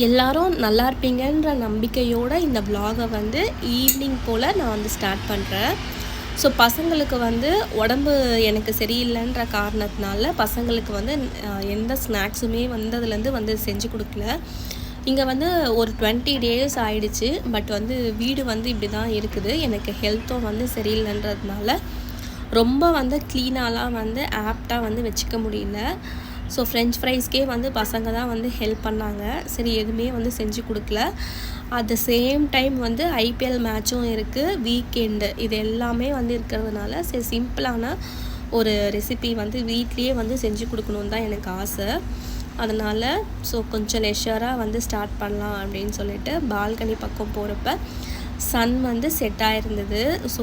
எல்லாரும் நல்லா இருப்பீங்கன்ற நம்பிக்கையோடு இந்த vlog-அ வந்து ஈவினிங் போல் நான் வந்து ஸ்டார்ட் பண்ணுறேன். ஸோ பசங்களுக்கு வந்து உடம்பு எனக்கு சரியில்லைன்ற காரணத்தினால பசங்களுக்கு வந்து எந்த ஸ்நாக்ஸுமே வந்து அதுலேருந்து வந்து செஞ்சு கொடுக்கல. இங்கே வந்து ஒரு 20 டேஸ் ஆயிடுச்சு. பட் வந்து வீடு வந்து இப்படி தான் இருக்குது. எனக்கு ஹெல்த்தும் வந்து சரியில்லைன்றதுனால ரொம்ப வந்து க்ளீனாலாம் வந்து ஆப்டாக வந்து வச்சுக்க முடியல. ஸோ ஃப்ரெஞ்ச் ஃப்ரைஸ்க்கே வந்து பசங்க தான் வந்து ஹெல்ப் பண்ணாங்க. சரி எதுவுமே வந்து செஞ்சு கொடுக்கல. அட் த சேம் டைம் வந்து ஐபிஎல் மேட்சும் இருக்குது, வீக்கெண்டு இது எல்லாமே வந்து இருக்கிறதுனால சரி சிம்பிளான ஒரு ரெசிபி வந்து வீட்லேயே வந்து செஞ்சு கொடுக்கணுன்னு தான் எனக்கு ஆசை. அதனால் ஸோ கொஞ்சம் லெஷராக வந்து ஸ்டார்ட் பண்ணலாம் அப்படின்னு சொல்லிட்டு பால்கனி பக்கம் போகிறப்ப சன் வந்து செட் ஆகிருந்தது. ஸோ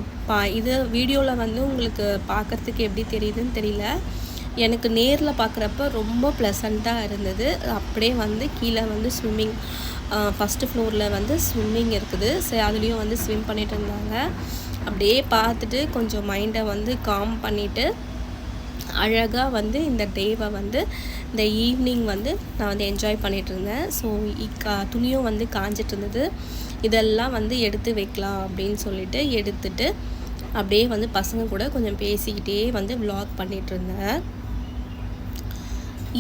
இது வீடியோவில் வந்து உங்களுக்கு பார்க்குறதுக்கு எப்படி தெரியுதுன்னு தெரியல. எனக்கு நேரில் பார்க்குறப்ப ரொம்ப ப்ளசண்ட்டாக இருந்தது. அப்படியே வந்து கீழே வந்து ஸ்விம்மிங் ஃபஸ்ட்டு ஃப்ளோரில் வந்து ஸ்விம்மிங் இருக்குது. சரி அதுலேயும் வந்து ஸ்விம் பண்ணிகிட்டு இருந்தாங்க. அப்படியே பார்த்துட்டு கொஞ்சம் மைண்டை வந்து காம் பண்ணிவிட்டு அழகாக வந்து இந்த டேவை வந்து இந்த ஈவினிங் வந்து நான் வந்து என்ஜாய் பண்ணிகிட்டு இருந்தேன். ஸோ துணியும் வந்து காஞ்சிட்டு இருந்தது. இதெல்லாம் வந்து எடுத்து வைக்கலாம் அப்படின்னு சொல்லிட்டு எடுத்துட்டு அப்படியே வந்து பசங்க கூட கொஞ்சம் பேசிக்கிட்டே வந்து vlog பண்ணிகிட்டு இருந்தேன்.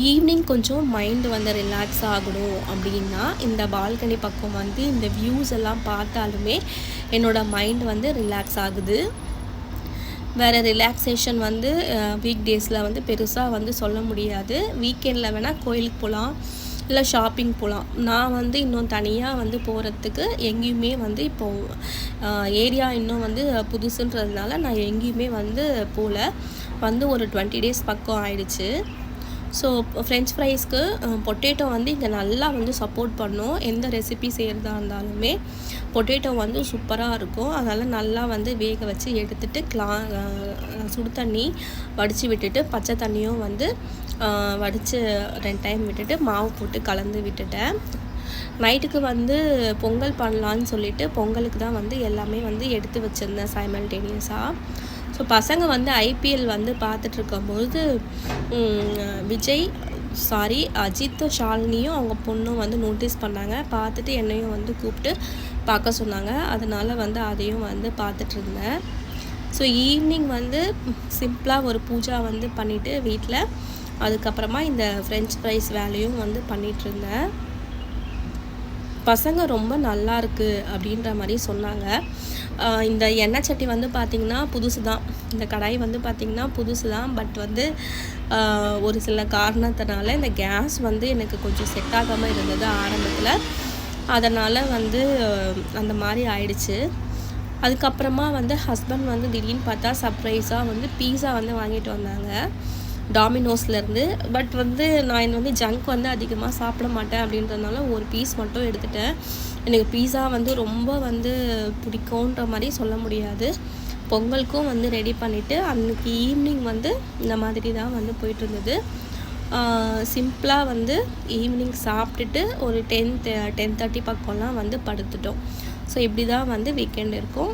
ஈவினிங் கொஞ்சம் மைண்டு வந்து ரிலாக்ஸ் ஆகணும் அப்படின்னா இந்த பால்கனி பக்கம் வந்து இந்த வியூஸ் எல்லாம் பார்த்தாலுமே என்னோடய மைண்ட் வந்து ரிலாக்ஸ் ஆகுது. வேறு ரிலாக்ஸேஷன் வந்து வீக் டேஸில் வந்து பெருசாக வந்து சொல்ல முடியாது. வீக்கெண்டில் வேணால் கோயிலுக்கு போகலாம், இல்லை ஷாப்பிங் போகலாம். நான் வந்து இன்னும் தனியாக வந்து போகிறதுக்கு எங்கேயுமே வந்து இப்போது ஏரியா இன்னும் வந்து புதுசுன்றதுனால நான் எங்கேயுமே வந்து போகல. வந்து ஒரு 20 டேஸ் பக்கம் ஆயிடுச்சு. ஸோ ஃப்ரெஞ்ச் ஃப்ரைஸ்க்கு பொட்டேட்டோ வந்து இங்கே நல்லா வந்து சப்போர்ட் பண்ணும். எந்த ரெசிபி செய்கிறதா இருந்தாலுமே பொட்டேட்டோ வந்து சூப்பராக இருக்கும். அதனால் நல்லா வந்து வேக வச்சு எடுத்துகிட்டு சுடு தண்ணி வடித்து விட்டுட்டு பச்சை தண்ணியும் வந்து வடித்து 2 டைம் விட்டுட்டு மாவு போட்டு கலந்து விட்டுட்டேன். நைட்டுக்கு வந்து பொங்கல் பண்ணலான்னு சொல்லிவிட்டு பொங்கலுக்கு தான் வந்து எல்லாமே வந்து எடுத்து வச்சுருந்தேன் சைமல்டேனியஸாக. ஸோ பசங்க வந்து ஐபிஎல் வந்து பார்த்துட்ருக்கும்போது அஜித் ஷாலினியும் அவங்க பொண்ணும் வந்து நோட்டீஸ் பண்ணாங்க. பார்த்துட்டு என்னையும் வந்து கூப்பிட்டு பார்க்க சொன்னாங்க. அதனால் வந்து அதையும் வந்து பார்த்துட்ருந்தேன். ஸோ ஈவினிங் வந்து சிம்பிளாக ஒரு பூஜா வந்து பண்ணிவிட்டு வீட்டில் அதுக்கப்புறமா இந்த ஃப்ரெஞ்ச் ஃப்ரைஸ் வேலையும் வந்து பண்ணிகிட்ருந்தேன். பசங்க ரொம்ப நல்லா இருக்குது அப்படின்ற மாதிரி சொன்னாங்க. இந்த எண்ணெய் சட்டி வந்து பார்த்திங்கன்னா புதுசு தான். இந்த கடாய் வந்து பார்த்திங்கன்னா புதுசு தான். பட் வந்து ஒரு சில காரணத்தினால இந்த கேஸ் வந்து எனக்கு கொஞ்சம் செட் ஆகாமல் இருந்தது ஆரம்பத்தில். அதனால் வந்து அந்த மாதிரி ஆயிடுச்சு. அதுக்கப்புறமா வந்து ஹஸ்பண்ட் வந்து திடீர்னு பார்த்தா சர்ப்ரைஸாக வந்து பீஸா வந்து வாங்கிட்டு வந்தாங்க டாமினோஸ்லேருந்து. பட் வந்து நான் வந்து ஜங்க் வந்து அதிகமாக சாப்பிட மாட்டேன் அப்படின்றதுனால ஒரு பீஸ் மட்டும் எடுத்துட்டேன். எனக்கு பீஸா வந்து ரொம்ப வந்து பிடிக்குன்ற மாதிரி சொல்ல முடியாது. பொங்கலுக்கும் வந்து ரெடி பண்ணிவிட்டு அன்றைக்கி ஈவினிங் வந்து இந்த மாதிரி தான் வந்து போயிட்டுருந்தது. சிம்பிளாக வந்து ஈவினிங் சாப்பிட்டுட்டு ஒரு 10:30 பக்கம்லாம் வந்து படுத்துட்டோம். ஸோ இப்படி தான் வந்து வீக்கெண்ட் இருக்கும்.